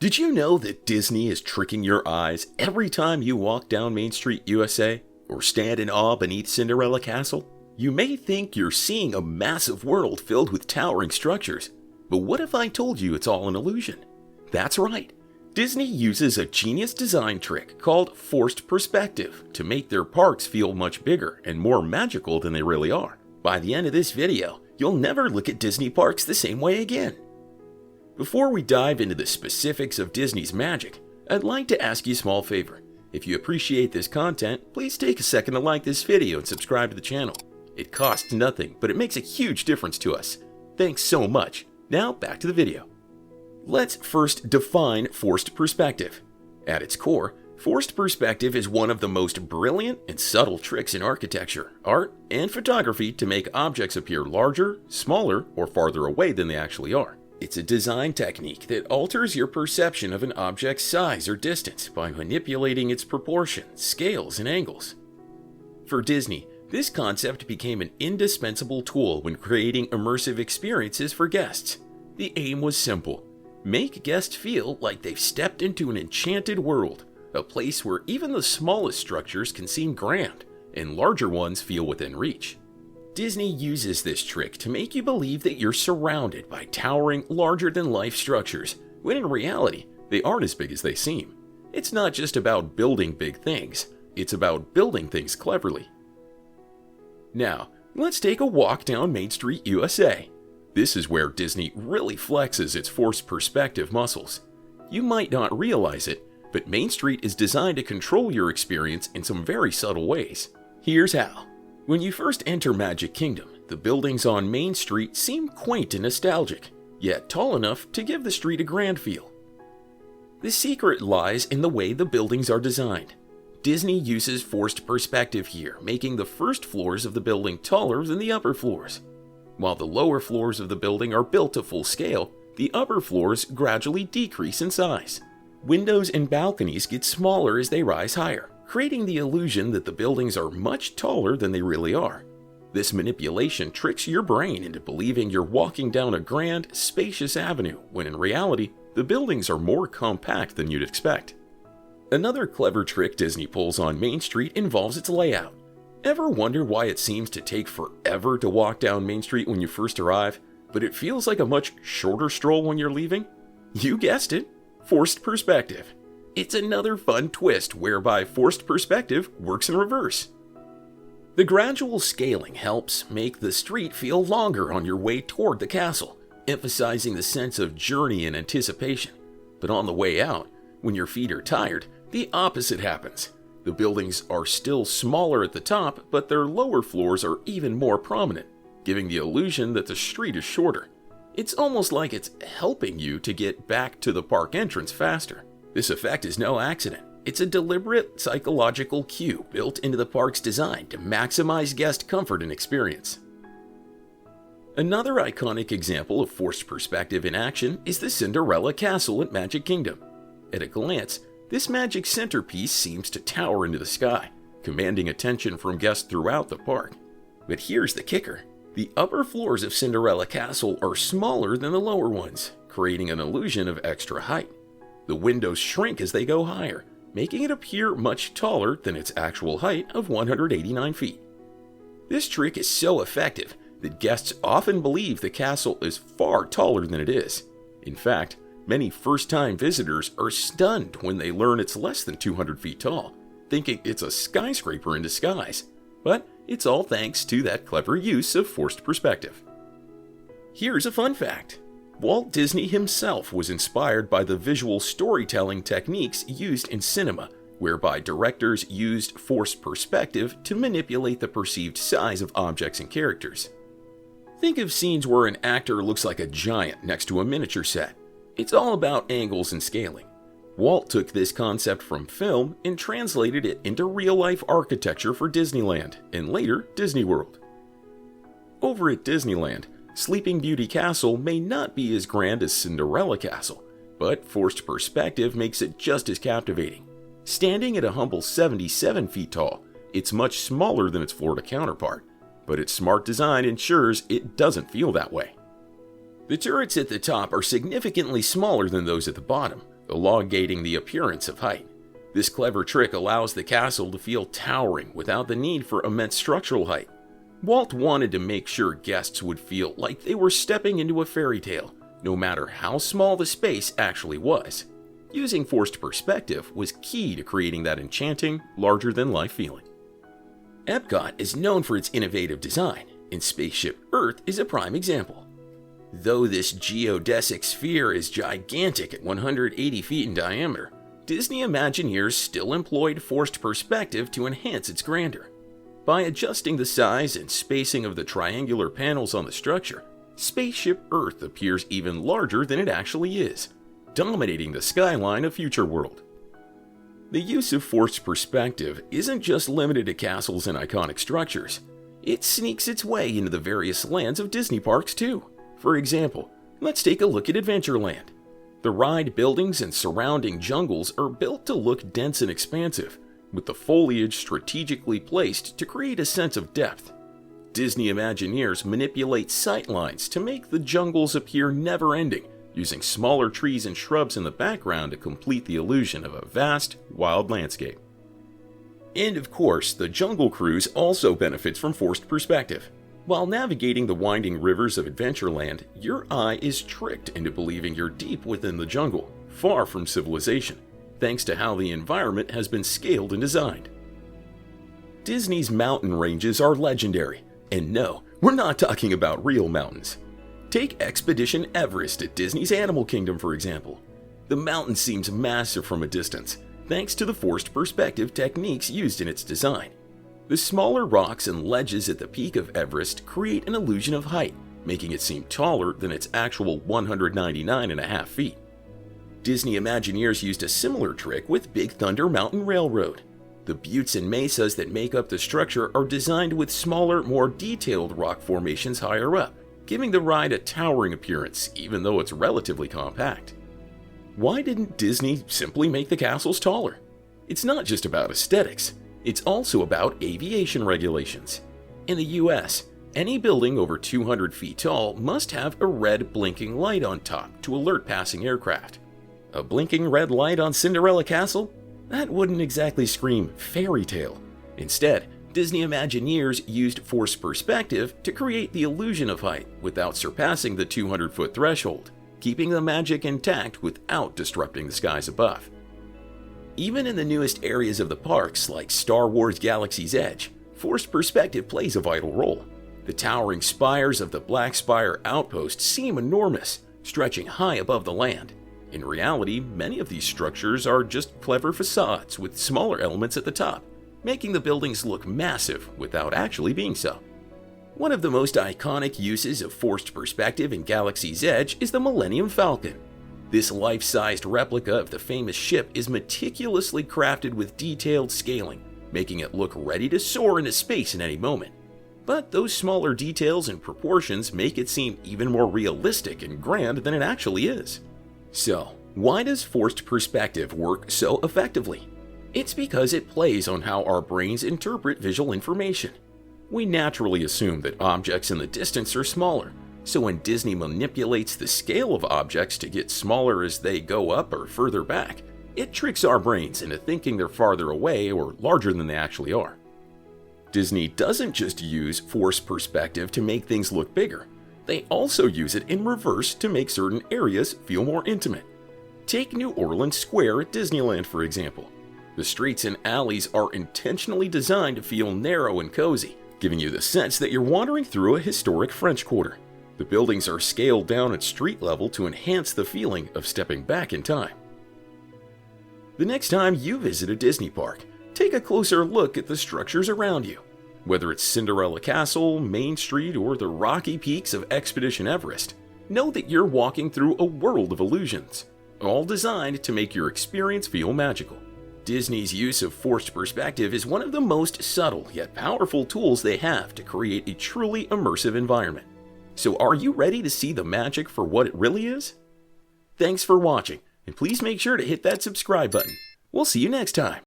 Did you know that Disney is tricking your eyes every time you walk down Main Street, USA, or stand in awe beneath Cinderella Castle? You may think you're seeing a massive world filled with towering structures, but what if I told you it's all an illusion? That's right. Disney uses a genius design trick called forced perspective to make their parks feel much bigger and more magical than they really are. By the end of this video, you'll never look at Disney parks the same way again. Before we dive into the specifics of Disney's magic, I'd like to ask you a small favor. If you appreciate this content, please take a second to like this video and subscribe to the channel. It costs nothing, but it makes a huge difference to us. Thanks so much. Now back to the video. Let's first define forced perspective. At its core, forced perspective is one of the most brilliant and subtle tricks in architecture, art, and photography to make objects appear larger, smaller, or farther away than they actually are. It's a design technique that alters your perception of an object's size or distance by manipulating its proportions, scales, and angles. For Disney, this concept became an indispensable tool when creating immersive experiences for guests. The aim was simple: make guests feel like they've stepped into an enchanted world, a place where even the smallest structures can seem grand, and larger ones feel within reach. Disney uses this trick to make you believe that you're surrounded by towering, larger-than-life structures, when in reality, they aren't as big as they seem. It's not just about building big things, it's about building things cleverly. Now, let's take a walk down Main Street, USA. This is where Disney really flexes its forced perspective muscles. You might not realize it, but Main Street is designed to control your experience in some very subtle ways. Here's how. When you first enter Magic Kingdom, the buildings on Main Street seem quaint and nostalgic, yet tall enough to give the street a grand feel. The secret lies in the way the buildings are designed. Disney uses forced perspective here, making the first floors of the building taller than the upper floors. While the lower floors of the building are built to full scale, the upper floors gradually decrease in size. Windows and balconies get smaller as they rise higher, creating the illusion that the buildings are much taller than they really are. This manipulation tricks your brain into believing you're walking down a grand, spacious avenue, when in reality, the buildings are more compact than you'd expect. Another clever trick Disney pulls on Main Street involves its layout. Ever wonder why it seems to take forever to walk down Main Street when you first arrive, but it feels like a much shorter stroll when you're leaving? You guessed it, forced perspective. It's another fun twist whereby forced perspective works in reverse. The gradual scaling helps make the street feel longer on your way toward the castle, emphasizing the sense of journey and anticipation. But on the way out, when your feet are tired, the opposite happens. The buildings are still smaller at the top, but their lower floors are even more prominent, giving the illusion that the street is shorter. It's almost like it's helping you to get back to the park entrance faster. This effect is no accident. It's a deliberate psychological cue built into the park's design to maximize guest comfort and experience. Another iconic example of forced perspective in action is the Cinderella Castle at Magic Kingdom. At a glance, this magic centerpiece seems to tower into the sky, commanding attention from guests throughout the park. But here's the kicker. The upper floors of Cinderella Castle are smaller than the lower ones, creating an illusion of extra height. The windows shrink as they go higher, making it appear much taller than its actual height of 189 feet. This trick is so effective that guests often believe the castle is far taller than it is. In fact, many first-time visitors are stunned when they learn it's less than 200 feet tall, thinking it's a skyscraper in disguise. But it's all thanks to that clever use of forced perspective. Here's a fun fact. Walt Disney himself was inspired by the visual storytelling techniques used in cinema, whereby directors used forced perspective to manipulate the perceived size of objects and characters. Think of scenes where an actor looks like a giant next to a miniature set. It's all about angles and scaling. Walt took this concept from film and translated it into real-life architecture for Disneyland and later Disney World. Over at Disneyland, Sleeping Beauty Castle may not be as grand as Cinderella Castle, but forced perspective makes it just as captivating. Standing at a humble 77 feet tall, it's much smaller than its Florida counterpart, but its smart design ensures it doesn't feel that way. The turrets at the top are significantly smaller than those at the bottom, elongating the appearance of height. This clever trick allows the castle to feel towering without the need for immense structural height. Walt wanted to make sure guests would feel like they were stepping into a fairy tale, no matter how small the space actually was. Using forced perspective was key to creating that enchanting, larger-than-life feeling. Epcot is known for its innovative design, and Spaceship Earth is a prime example. Though this geodesic sphere is gigantic at 180 feet in diameter, Disney Imagineers still employed forced perspective to enhance its grandeur. By adjusting the size and spacing of the triangular panels on the structure, Spaceship Earth appears even larger than it actually is, dominating the skyline of Future World. The use of forced perspective isn't just limited to castles and iconic structures. It sneaks its way into the various lands of Disney parks too. For example, let's take a look at Adventureland. The ride buildings and surrounding jungles are built to look dense and expansive, with the foliage strategically placed to create a sense of depth. Disney Imagineers manipulate sightlines to make the jungles appear never-ending, using smaller trees and shrubs in the background to complete the illusion of a vast, wild landscape. And of course, the Jungle Cruise also benefits from forced perspective. While navigating the winding rivers of Adventureland, your eye is tricked into believing you're deep within the jungle, far from civilization, thanks to how the environment has been scaled and designed. Disney's mountain ranges are legendary, and no, we're not talking about real mountains. Take Expedition Everest at Disney's Animal Kingdom, for example. The mountain seems massive from a distance, thanks to the forced perspective techniques used in its design. The smaller rocks and ledges at the peak of Everest create an illusion of height, making it seem taller than its actual 199.5 feet. Disney Imagineers used a similar trick with Big Thunder Mountain Railroad. The buttes and mesas that make up the structure are designed with smaller, more detailed rock formations higher up, giving the ride a towering appearance even though it's relatively compact. Why didn't Disney simply make the castles taller? It's not just about aesthetics. It's also about aviation regulations. In the US, any building over 200 feet tall must have a red blinking light on top to alert passing aircraft. A blinking red light on Cinderella Castle? That wouldn't exactly scream fairy tale. Instead, Disney Imagineers used forced perspective to create the illusion of height without surpassing the 200-foot threshold, keeping the magic intact without disrupting the skies above. Even in the newest areas of the parks, like Star Wars Galaxy's Edge, forced perspective plays a vital role. The towering spires of the Black Spire Outpost seem enormous, stretching high above the land. In reality, many of these structures are just clever facades with smaller elements at the top, making the buildings look massive without actually being so. One of the most iconic uses of forced perspective in Galaxy's Edge is the Millennium Falcon. This life-sized replica of the famous ship is meticulously crafted with detailed scaling, making it look ready to soar into space in any moment. But those smaller details and proportions make it seem even more realistic and grand than it actually is. So, why does forced perspective work so effectively? It's because it plays on how our brains interpret visual information. We naturally assume that objects in the distance are smaller, so when Disney manipulates the scale of objects to get smaller as they go up or further back, it tricks our brains into thinking they're farther away or larger than they actually are. Disney doesn't just use forced perspective to make things look bigger. They also use it in reverse to make certain areas feel more intimate. Take New Orleans Square at Disneyland, for example. The streets and alleys are intentionally designed to feel narrow and cozy, giving you the sense that you're wandering through a historic French Quarter. The buildings are scaled down at street level to enhance the feeling of stepping back in time. The next time you visit a Disney park, take a closer look at the structures around you. Whether it's Cinderella Castle, Main Street, or the rocky peaks of Expedition Everest, know that you're walking through a world of illusions, all designed to make your experience feel magical. Disney's use of forced perspective is one of the most subtle yet powerful tools they have to create a truly immersive environment. So are you ready to see the magic for what it really is? Thanks for watching, and please make sure to hit that subscribe button. We'll see you next time.